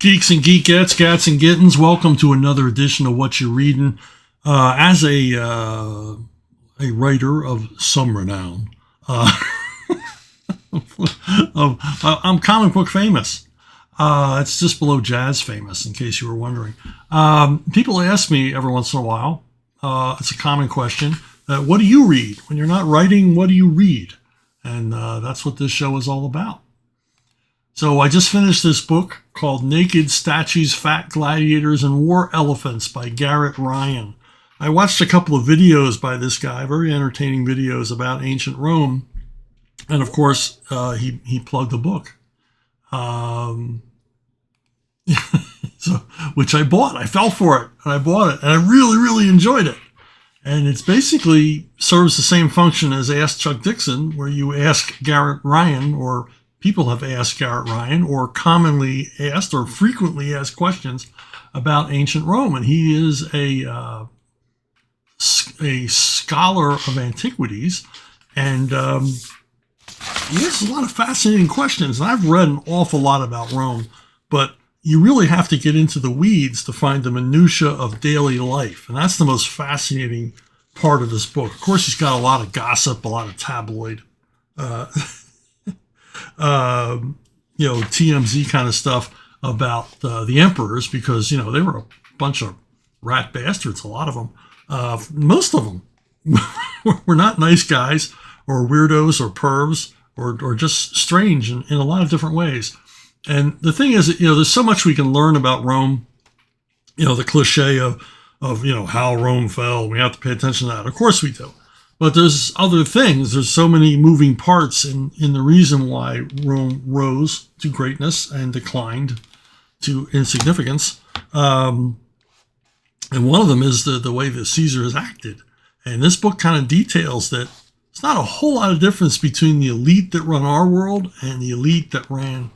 Geeks and geekettes, gats and gittens, welcome to another edition of Whatcha Readin. As a writer of some renown, I'm comic book famous. It's just below jazz famous, in case you were wondering. People ask me every once in a while, it's a common question, what do you read? When you're not writing, what do you read? And that's what this show is all about. So I just finished this book called Naked Statues, Fat Gladiators, and War Elephants by Garrett Ryan. I watched a couple of videos by this guy, very entertaining videos about ancient Rome. And of course, he plugged the book, which I bought. I fell for it and I bought it and I really, really enjoyed it. And it's basically serves the same function as Ask Chuck Dixon, where you ask Garrett Ryan, or people have asked Garrett Ryan, or commonly asked or frequently asked questions about ancient Rome. And he is a scholar of antiquities, and he has a lot of fascinating questions. And I've read an awful lot about Rome, but you really have to get into the weeds to find the minutia of daily life. And that's the most fascinating part of this book. Of course, he's got a lot of gossip, a lot of tabloid, TMZ kind of stuff about the emperors, because, they were a bunch of rat bastards, a lot of them. Most of them were not nice guys or weirdos or pervs or just strange in a lot of different ways. And the thing is, there's so much we can learn about Rome, the cliche of how Rome fell. We have to pay attention to that. Of course we do. But there's other things. There's so many moving parts in the reason why Rome rose to greatness and declined to insignificance. And one of them is the way that Caesar has acted. And this book kind of details that it's not a whole lot of difference between the elite that run our world and the elite that ran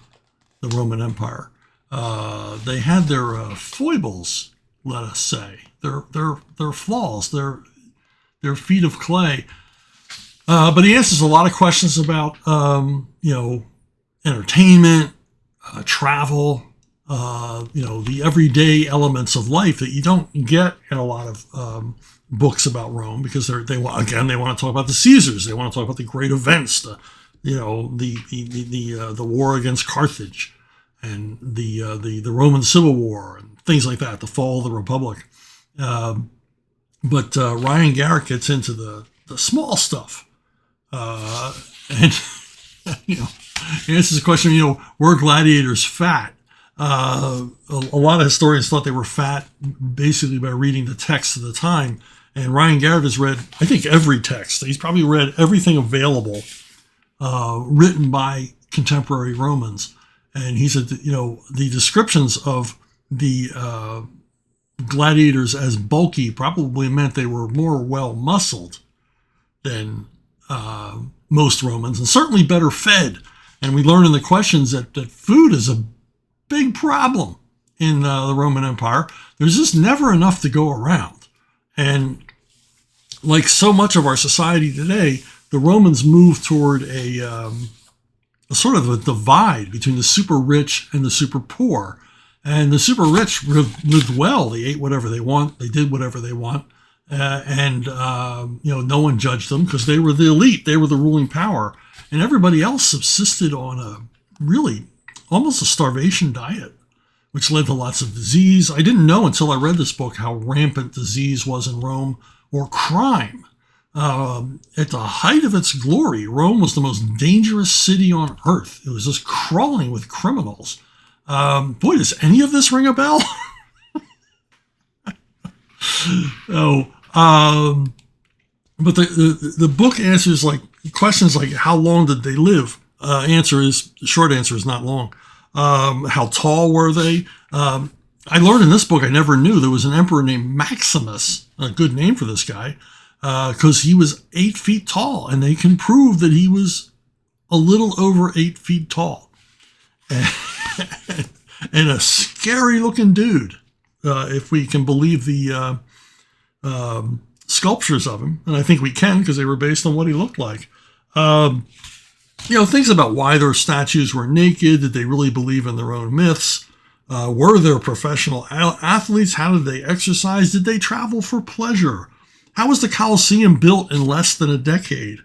the Roman Empire. They had their foibles, let us say, their flaws, their feet of clay. But he answers a lot of questions about, entertainment, travel, the everyday elements of life that you don't get in a lot of books about Rome, because they want to talk about the Caesars. They want to talk about the great events, the war against Carthage, and the Roman Civil War and things like that, the fall of the Republic. But Ryan Garrett gets into the small stuff, and he answers the question. Were gladiators fat? A lot of historians thought they were fat basically by reading the text of the time. And Ryan Garrett has read, I think, every text. He's probably read everything available written by contemporary Romans. And he said that, the descriptions of the gladiators as bulky probably meant they were more well-muscled than most Romans, and certainly better fed. And we learn in the questions that food is a big problem in the Roman Empire. There's just never enough to go around. And like so much of our society today, the Romans moved toward a sort of a divide between the super rich and the super poor. And the super rich lived well. They ate whatever they want. They did whatever they want. No one judged them because they were the elite. They were the ruling power. And everybody else subsisted on a really almost a starvation diet, which led to lots of disease. I didn't know until I read this book how rampant disease was in Rome, or crime. At the height of its glory, Rome was the most dangerous city on earth. It was just crawling with criminals. Boy, does any of this ring a bell? But the book answers questions like, how long did they live? The short answer is not long. How tall were they? I learned in this book, I never knew there was an emperor named Maximus, a good name for this guy, because he was 8 feet tall, and they can prove that he was a little over 8 feet tall. And a scary looking dude, if we can believe the sculptures of him. And I think we can, because they were based on what he looked like. Things about why their statues were naked. Did they really believe in their own myths? Were there professional athletes? How did they exercise? Did they travel for pleasure? How was the Colosseum built in less than a decade?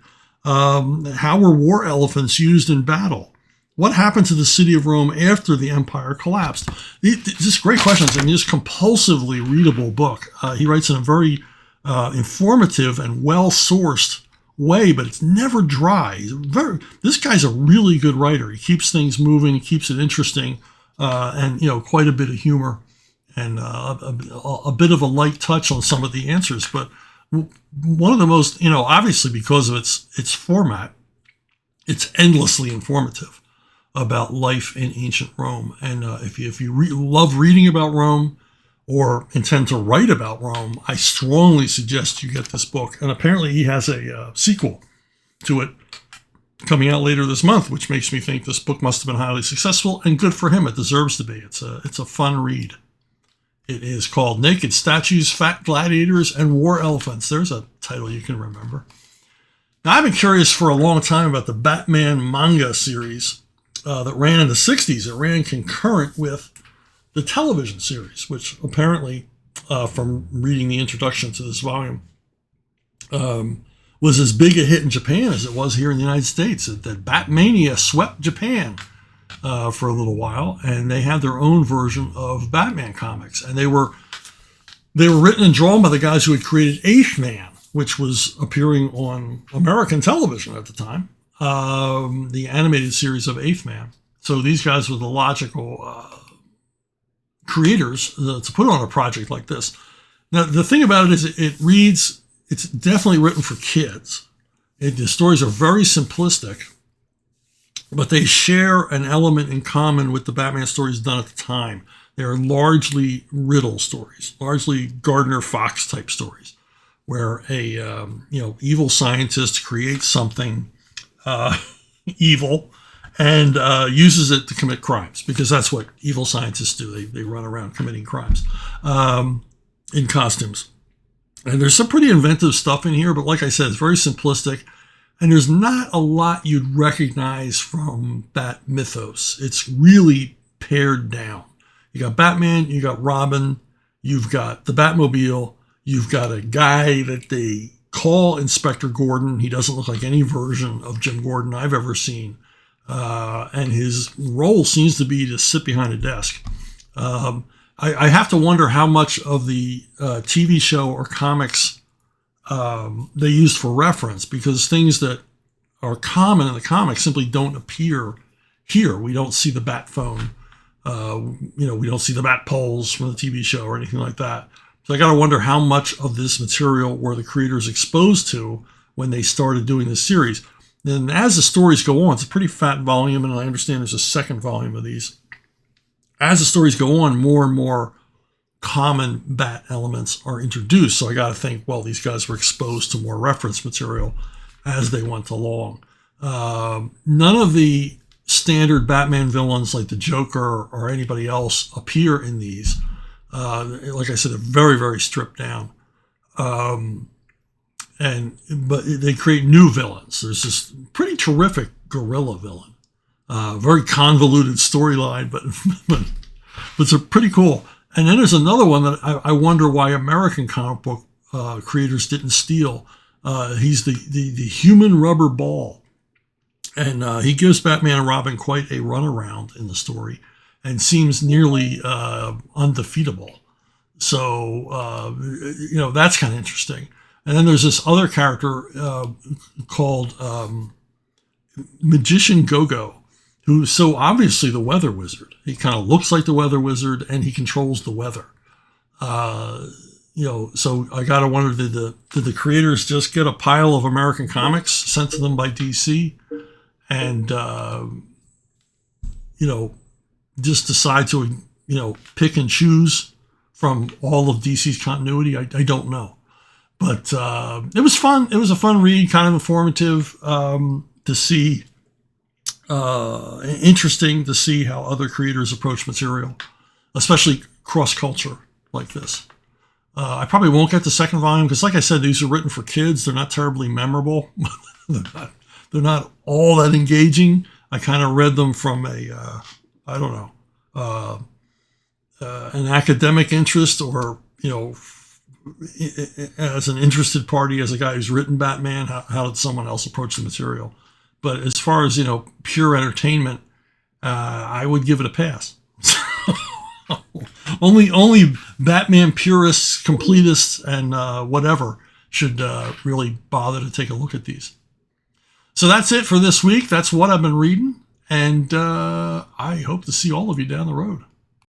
How were war elephants used in battle? What happened to the city of Rome after the empire collapsed? Just great questions. I mean, this compulsively readable book. He writes in a very informative and well-sourced way, but it's never dry. This guy's a really good writer. He keeps things moving, he keeps it interesting, and quite a bit of humor and a bit of a light touch on some of the answers. But one of the most, obviously because of its format, it's endlessly informative about life in ancient Rome. And if you love reading about Rome or intend to write about Rome, I strongly suggest you get this book. And apparently he has a sequel to it coming out later this month, which makes me think this book must have been highly successful, and good for him. It deserves to be. It's a fun read. It is called Naked Statues, Fat Gladiators, and War Elephants. There's a title you can remember. Now, I've been curious for a long time about the Batman manga series that ran in the 60s. It ran concurrent with the television series, which apparently, from reading the introduction to this volume, was as big a hit in Japan as it was here in the United States. That Batmania swept Japan for a little while, and they had their own version of Batman comics. And they were written and drawn by the guys who had created Eighth Man, which was appearing on American television at the time, the animated series of Eighth Man. So these guys were the logical creators to put on a project like this. Now, the thing about it is it's definitely written for kids. The stories are very simplistic, but they share an element in common with the Batman stories done at the time. They are largely riddle stories, largely Gardner Fox type stories, where a evil scientist creates something evil and uses it to commit crimes, because that's what evil scientists do. They run around committing crimes in costumes. And there's some pretty inventive stuff in here, but like I said, it's very simplistic. And there's not a lot you'd recognize from that mythos. It's really pared down. You got Batman, you got Robin, you've got the Batmobile, you've got a guy that they call Inspector Gordon. He doesn't look like any version of Jim Gordon I've ever seen. And his role seems to be to sit behind a desk. I have to wonder how much of the TV show or comics they used for reference, because things that are common in the comics simply don't appear here. We don't see the bat phone. We don't see the bat poles from the TV show or anything like that. So I got to wonder how much of this material were the creators exposed to when they started doing this series. Then as the stories go on, it's a pretty fat volume, and I understand there's a second volume of these. As the stories go on, more and more common bat elements are introduced. So I got to think, well, these guys were exposed to more reference material as they went along. None of the standard Batman villains like the Joker or anybody else appear in these. Like I said, they're very, very stripped down. But they create new villains. There's this pretty terrific gorilla villain. Very convoluted storyline, but it's pretty cool. And then there's another one that I wonder why American comic book creators didn't steal. He's the human rubber ball. And he gives Batman and Robin quite a runaround in the story and seems nearly undefeatable. So, that's kind of interesting. And then there's this other character called Magician Go-Go, who's so obviously the weather wizard. He kind of looks like the weather wizard, and he controls the weather. So I got to wonder, did the creators just get a pile of American comics sent to them by DC and, just decide to, pick and choose from all of DC's continuity? I don't know. But it was fun. It was a fun read, kind of informative to see. Interesting to see how other creators approach material, especially cross-culture like this. I probably won't get the second volume because, like I said, these are written for kids. They're not terribly memorable. They're not all that engaging. I kind of read them from a an academic interest, or as an interested party, as a guy who's written Batman, how did someone else approach the material? But as far as pure entertainment, I would give it a pass. only Batman purists, completists, and whatever should really bother to take a look at these. So that's it for this week. That's what I've been reading, and I hope to see all of you down the road.